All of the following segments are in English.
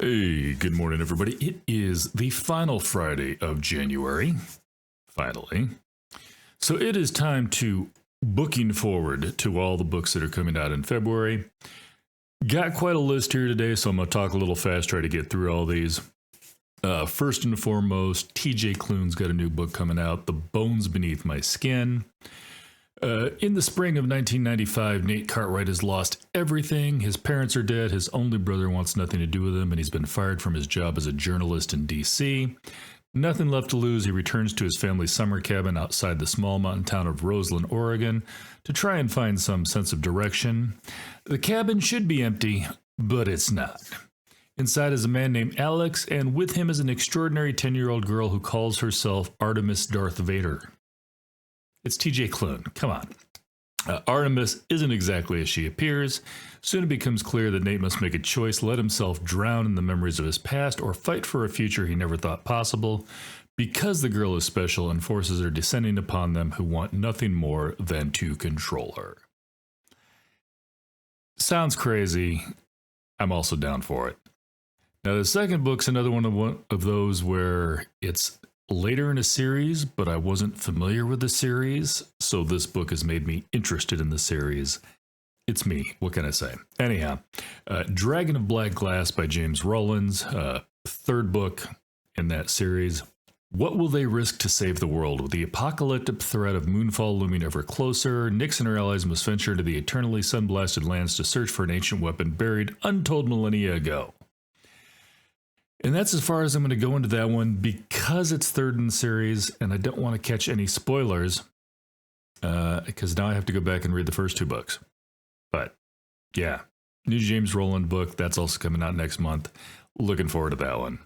Hey, good morning, everybody. It is the final Friday of January, finally. So it is time to booking forward to all the books that are coming out in February. Got quite a list here today, so I'm going to talk a little fast, try to get through all these. First and foremost, TJ Klune's got a new book coming out, The Bones Beneath My Skin. In the spring of 1995, Nate Cartwright has lost everything. His parents are dead, his only brother wants nothing to do with him, and he's been fired from his job as a journalist in D.C. Nothing left to lose, he returns to his family's summer cabin outside the small mountain town of Roseland, Oregon, to try and find some sense of direction. The cabin should be empty, but it's not. Inside is a man named Alex, and with him is an extraordinary 10-year-old girl who calls herself Artemis Darth Vader. It's TJ Klune. Come on. Artemis isn't exactly as she appears. Soon it becomes clear that Nate must make a choice, let himself drown in the memories of his past, or fight for a future he never thought possible, because the girl is special and forces are descending upon them who want nothing more than to control her. Sounds crazy. I'm also down for it. Now, the second book's another one of those where it's later in a series, but I wasn't familiar with the series, so this book has made me interested in the series. It's me. What can I say? Anyhow, Dragon of Black Glass by James Rollins, third book in that series. What will they risk to save the world? With the apocalyptic threat of moonfall looming ever closer, Nyx and her allies must venture into the eternally sun-blasted lands to search for an ancient weapon buried untold millennia ago. And that's as far as I'm going to go into that one because it's third in the series and I don't want to catch any spoilers because now I have to go back and read the first two books. But yeah, new James Rollins book, that's also coming out next month. Looking forward to that one.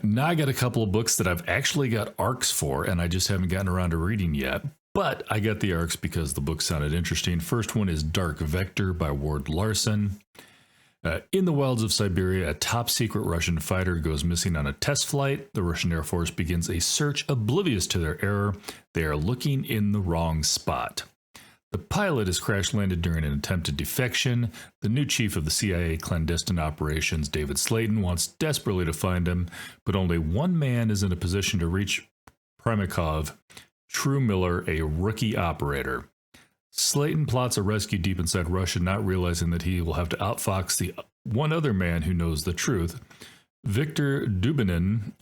Now I got a couple of books that I've actually got arcs for and I just haven't gotten around to reading yet. But I got the arcs because the book sounded interesting. First one is Dark Vector by Ward Larson. In the wilds of Siberia, a top-secret Russian fighter goes missing on a test flight. The Russian Air Force begins a search oblivious to their error. They are looking in the wrong spot. The pilot is crash-landed during an attempted defection. The new chief of the CIA clandestine operations, David Slayton, wants desperately to find him, but only one man is in a position to reach Primakov, True Miller, a rookie operator. Slayton plots a rescue deep inside Russia, not realizing that he will have to outfox the one other man who knows the truth. Viktor Dubinin,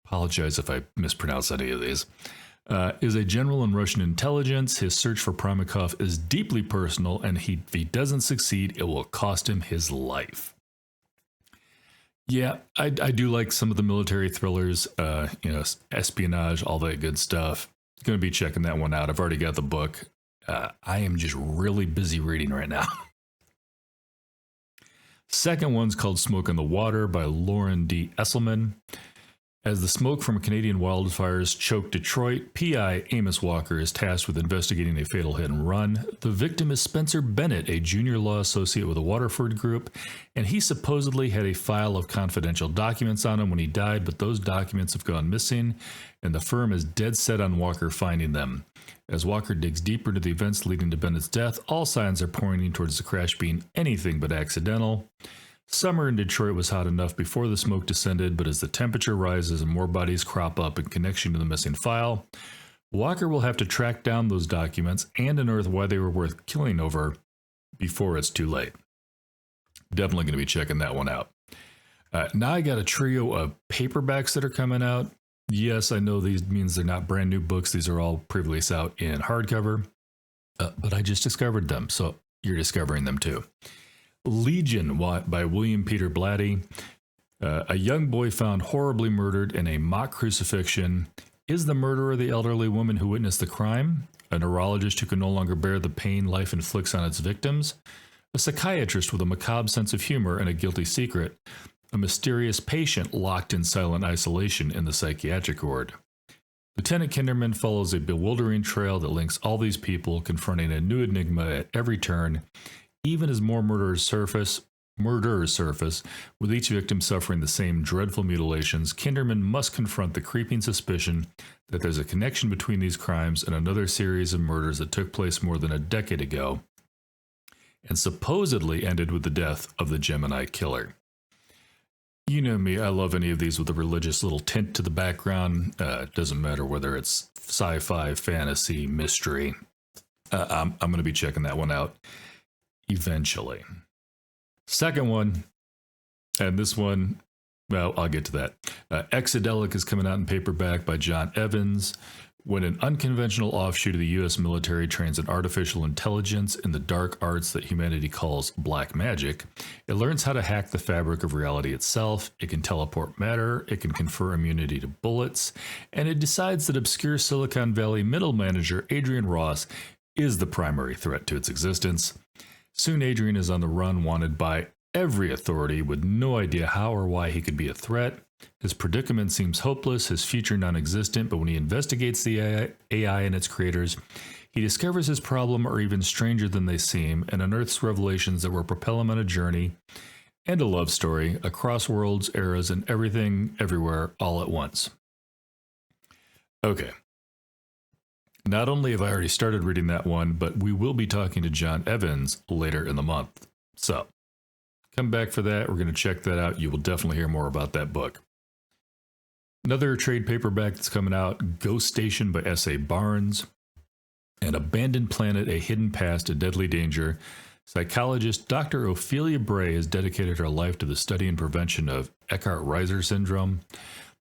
apologize if I mispronounce any of these, is a general in Russian intelligence. His search for Primakov is deeply personal, and if he doesn't succeed, it will cost him his life. Yeah, I do like some of the military thrillers, espionage, all that good stuff. Going to be checking that one out. I've already got the book. I am just really busy reading right now. Second one's called Smoke in the Water by Lauren D. Esselman. As the smoke from Canadian wildfires choke Detroit, PI Amos Walker is tasked with investigating a fatal hit and run. The victim is Spencer Bennett, a junior law associate with the Waterford Group, and he supposedly had a file of confidential documents on him when he died, but those documents have gone missing, and the firm is dead set on Walker finding them. As Walker digs deeper into the events leading to Bennett's death, all signs are pointing towards the crash being anything but accidental. Summer in Detroit was hot enough before the smoke descended, but as the temperature rises and more bodies crop up in connection to the missing file, Walker will have to track down those documents and unearth why they were worth killing over before it's too late. Definitely going to be checking that one out. Now I got a trio of paperbacks that are coming out. Yes, I know these means they're not brand new books. These are all previously out in hardcover, but I just discovered them, so you're discovering them too. Legion by William Peter Blatty. A young boy found horribly murdered in a mock crucifixion. Is the murderer the elderly woman who witnessed the crime? A neurologist who can no longer bear the pain life inflicts on its victims? A psychiatrist with a macabre sense of humor and a guilty secret? A mysterious patient locked in silent isolation in the psychiatric ward? Lieutenant Kinderman follows a bewildering trail that links all these people, confronting a new enigma at every turn. Even as more murderers surface, with each victim suffering the same dreadful mutilations, Kinderman must confront the creeping suspicion that there's a connection between these crimes and another series of murders that took place more than a decade ago and supposedly ended with the death of the Gemini killer. You know me, I love any of these with a religious little tint to the background. Doesn't matter whether it's sci-fi, fantasy, mystery. I'm going to be checking that one out eventually. Second one, and this one, well, I'll get to that. Exedelic is coming out in paperback by John Evans. When an unconventional offshoot of the U.S. military trains an artificial intelligence in the dark arts that humanity calls black magic, it learns how to hack the fabric of reality itself, it can teleport matter, it can confer immunity to bullets, and it decides that obscure Silicon Valley middle manager Adrian Ross is the primary threat to its existence. Soon Adrian is on the run, wanted by every authority with no idea how or why he could be a threat. His predicament seems hopeless, his future non-existent, but when he investigates the AI and its creators, he discovers his problem are even stranger than they seem and unearths revelations that will propel him on a journey and a love story across worlds, eras, and everything, everywhere, all at once. Okay. Not only have I already started reading that one, but we will be talking to John Evans later in the month. So, come back for that. We're going to check that out. You will definitely hear more about that book. Another trade paperback that's coming out, Ghost Station by S.A. Barnes. An abandoned planet, a hidden past, a deadly danger. Psychologist Dr. Ophelia Bray has dedicated her life to the study and prevention of Eckhart-Reiser syndrome,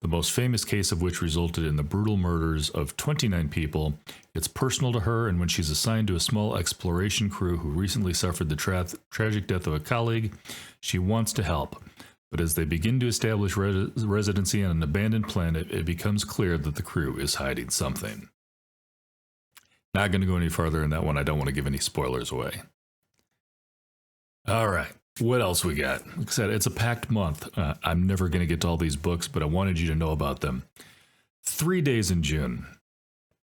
the most famous case of which resulted in the brutal murders of 29 people. It's personal to her, and when she's assigned to a small exploration crew who recently suffered the tragic death of a colleague, she wants to help. But as they begin to establish residency on an abandoned planet, it becomes clear that the crew is hiding something. Not going to go any farther in that one. I don't want to give any spoilers away. All right. What else we got? Like I said, it's a packed month. I'm never going to get to all these books, but I wanted you to know about them. 3 days in June.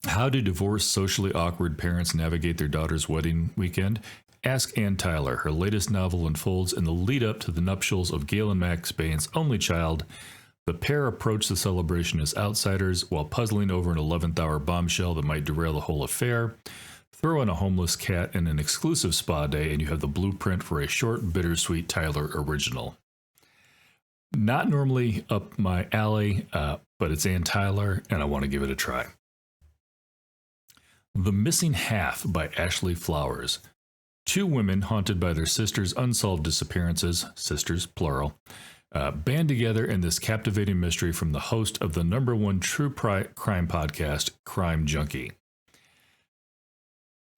How do divorced, socially awkward parents navigate their daughter's wedding weekend? Ask Ann Tyler. Her latest novel unfolds in the lead-up to the nuptials of Gail and Max Bain's only child. The pair approach the celebration as outsiders while puzzling over an 11th-hour bombshell that might derail the whole affair. Throw in a homeless cat and an exclusive spa day, and you have the blueprint for a short, bittersweet Tyler original. Not normally up my alley, but it's Ann Tyler, and I want to give it a try. The Missing Half by Ashley Flowers. Two women haunted by their sister's unsolved disappearances, sisters plural, band together in this captivating mystery from the host of the #1 true crime podcast, Crime Junkie.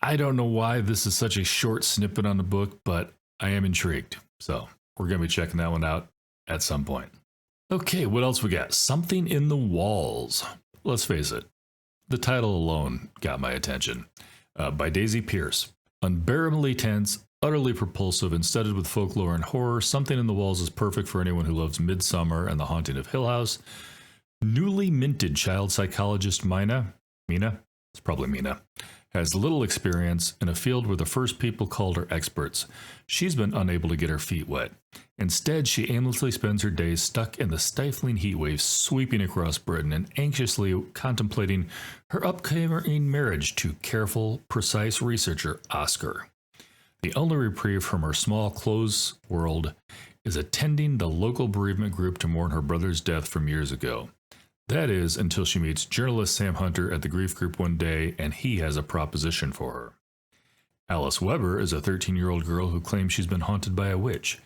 I don't know why this is such a short snippet on the book, but I am intrigued. So we're going to be checking that one out at some point. Okay, what else we got? Something in the Walls. Let's face it, the title alone got my attention. By Daisy Pierce. Unbearably tense, utterly propulsive, and studded with folklore and horror, Something in the Walls is perfect for anyone who loves Midsummer and The Haunting of Hill House. Newly minted child psychologist Mina, it's probably Mina, has little experience in a field where the first people called her experts. She's been unable to get her feet wet. Instead, she aimlessly spends her days stuck in the stifling heat waves sweeping across Britain and anxiously contemplating her upcoming marriage to careful, precise researcher Oscar. The only reprieve from her small, closed world is attending the local bereavement group to mourn her brother's death from years ago. That is, until she meets journalist Sam Hunter at the grief group one day, and he has a proposition for her. Alice Weber is a 13-year-old girl who claims she's been haunted by a witch.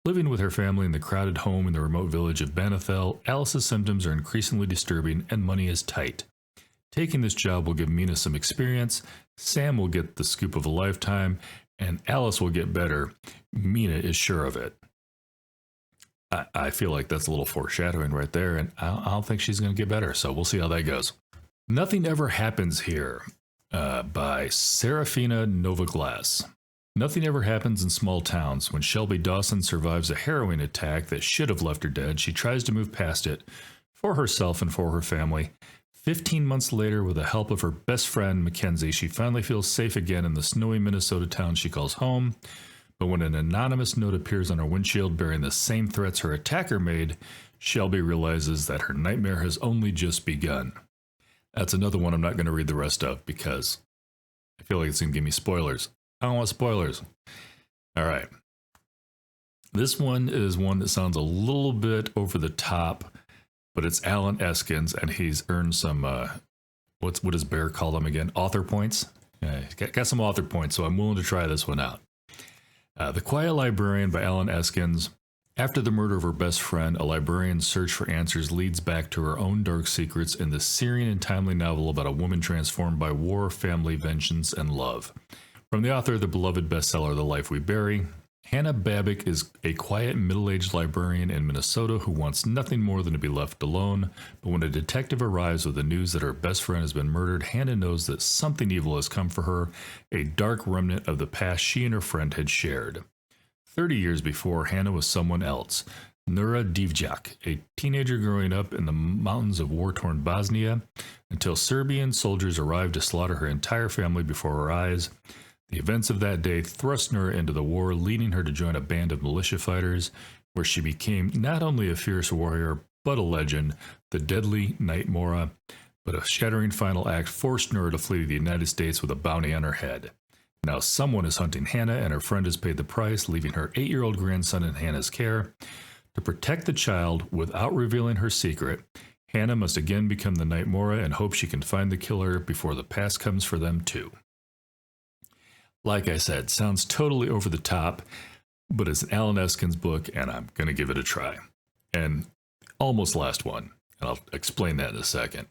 Living with her family in the crowded home in the remote village of Bannathel, Alice's symptoms are increasingly disturbing and money is tight. Taking this job will give Mina some experience, Sam will get the scoop of a lifetime, and Alice will get better. Mina is sure of it. I feel like that's a little foreshadowing right there, and I don't think she's going to get better, so we'll see how that goes. Nothing Ever Happens Here by Serafina Novaglass. Nothing ever happens in small towns. When Shelby Dawson survives a harrowing attack that should have left her dead, she tries to move past it for herself and for her family. 15 months later, with the help of her best friend, Mackenzie, she finally feels safe again in the snowy Minnesota town she calls home. But when an anonymous note appears on her windshield bearing the same threats her attacker made, Shelby realizes that her nightmare has only just begun. That's another one I'm not going to read the rest of because I feel like it's going to give me spoilers. I don't want spoilers. All right. This one is one that sounds a little bit over the top, but it's Alan Eskins, and he's earned some, what does Bear call them again? Author points? Got some author points, so I'm willing to try this one out. The Quiet Librarian by Alan Eskins. After the murder of her best friend, a librarian's search for answers leads back to her own dark secrets in this serene and timely novel about a woman transformed by war, family, vengeance, and love. From the author of the beloved bestseller, The Life We Bury, Hannah Babick is a quiet, middle-aged librarian in Minnesota who wants nothing more than to be left alone. But when a detective arrives with the news that her best friend has been murdered, Hannah knows that something evil has come for her, a dark remnant of the past she and her friend had shared. 30 years before, Hannah was someone else, Nura Divjak, a teenager growing up in the mountains of war-torn Bosnia, until Serbian soldiers arrived to slaughter her entire family before her eyes. The events of that day thrust Nura into the war, leading her to join a band of militia fighters, where she became not only a fierce warrior, but a legend, the deadly Night Mora. But a shattering final act forced Nura to flee to the United States with a bounty on her head. Now someone is hunting Hannah, and her friend has paid the price, leaving her 8-year-old grandson in Hannah's care. To protect the child without revealing her secret, Hannah must again become the Night Mora and hope she can find the killer before the past comes for them too. Like I said, sounds totally over the top, but it's an Alan Eskins book, and I'm going to give it a try. And almost last one, and I'll explain that in a second.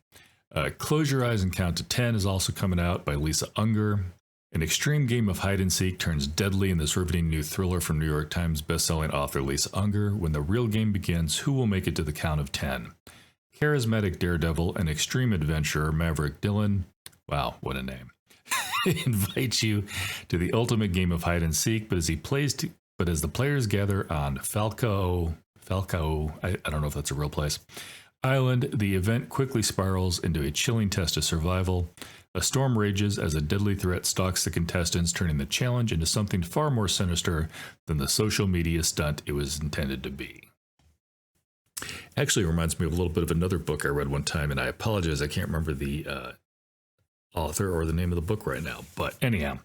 Close Your Eyes and Count to 10 is also coming out by Lisa Unger. An extreme game of hide-and-seek turns deadly in this riveting new thriller from New York Times bestselling author Lisa Unger. When the real game begins, who will make it to the count of 10? Charismatic daredevil and extreme adventurer Maverick Dillon, wow, what a name, invites you to the ultimate game of hide-and-seek, but as the players gather on Falcao, I don't know if that's a real place, Island, the event quickly spirals into a chilling test of survival. A storm rages as a deadly threat stalks the contestants, turning the challenge into something far more sinister than the social media stunt it was intended to be. Actually, it reminds me of a little bit of another book I read one time, and I apologize, I can't remember the author or the name of the book right now. But anyhow,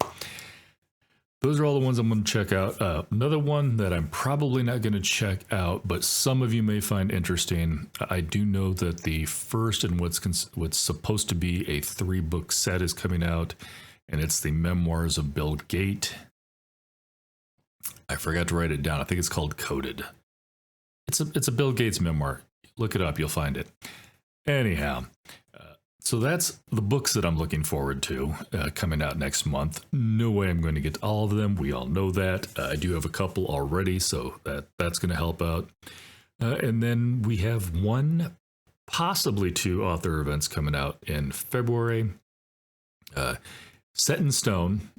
those are all the ones I'm going to check out. Another one that I'm probably not going to check out, but some of you may find interesting. I do know that the first and what's supposed to be a 3-book set is coming out, and it's the Memoirs of Bill Gates. I forgot to write it down. I think it's called Coded. It's a Bill Gates memoir. Look it up, you'll find it. Anyhow. So that's the books that I'm looking forward to coming out next month. No way I'm going to get to all of them. We all know that. I do have a couple already, so that's going to help out. And then we have 1, possibly 2 author events coming out in February. Set in Stone.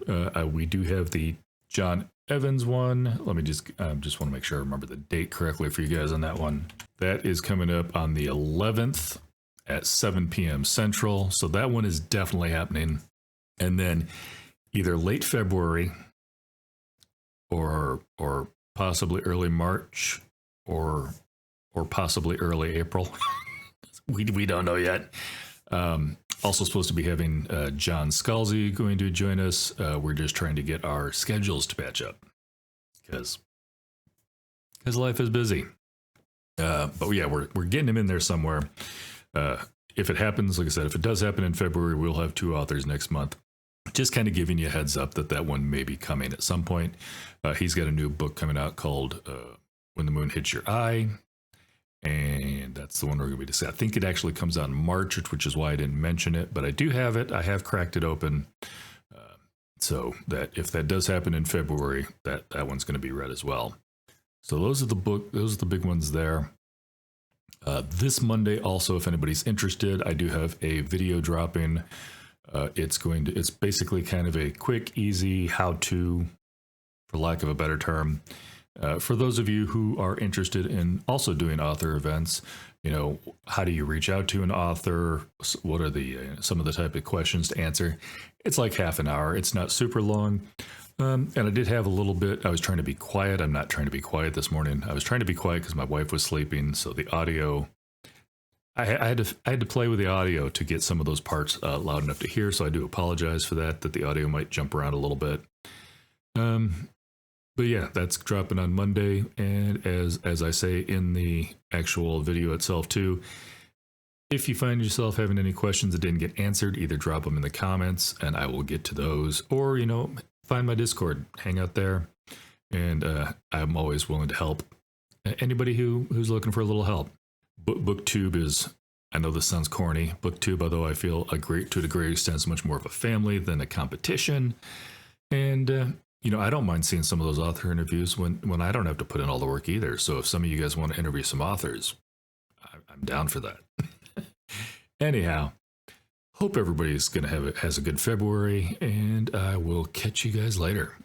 We do have the John Evans one. Let me just want to make sure I remember the date correctly for you guys on that one. That is coming up on the 11th. At 7 p.m. Central, so that one is definitely happening. And then either late February or possibly early March or possibly early April. we don't know yet. Also supposed to be having John Scalzi going to join us. We're just trying to get our schedules to match up because life is busy. But yeah, we're getting him in there somewhere. If it happens, like I said, if it does happen in February, we'll have 2 authors next month. Just kind of giving you a heads up that one may be coming at some point. He's got a new book coming out called When the Moon Hits Your Eye. And that's the one we're going to be discussing. I think it actually comes out in March, which is why I didn't mention it. But I do have it. I have cracked it open. So that if that does happen in February, that one's going to be read as well. So those are the big ones there. This Monday also, if anybody's interested, I do have a video dropping. It's basically kind of a quick, easy how-to, for lack of a better term, for those of you who are interested in also doing author events. How do you reach out to an author? What are some of the type of questions to answer? It's like half an hour. It's not super long. And I did have a little bit. I was trying to be quiet. I'm not trying to be quiet this morning. I was trying to be quiet because my wife was sleeping. So the audio, I had to play with the audio to get some of those parts loud enough to hear. So I do apologize for that the audio might jump around a little bit. But yeah, that's dropping on Monday. And as I say in the actual video itself too, if you find yourself having any questions that didn't get answered, either drop them in the comments and I will get to those, or, find my Discord, hang out there. And I'm always willing to help anybody who's looking for a little help. Booktube is, I know this sounds corny, Booktube, although I feel to a great extent, is much more of a family than a competition. And, I don't mind seeing some of those author interviews when I don't have to put in all the work either. So if some of you guys want to interview some authors, I'm down for that. Anyhow, hope everybody's has a good February, and I will catch you guys later.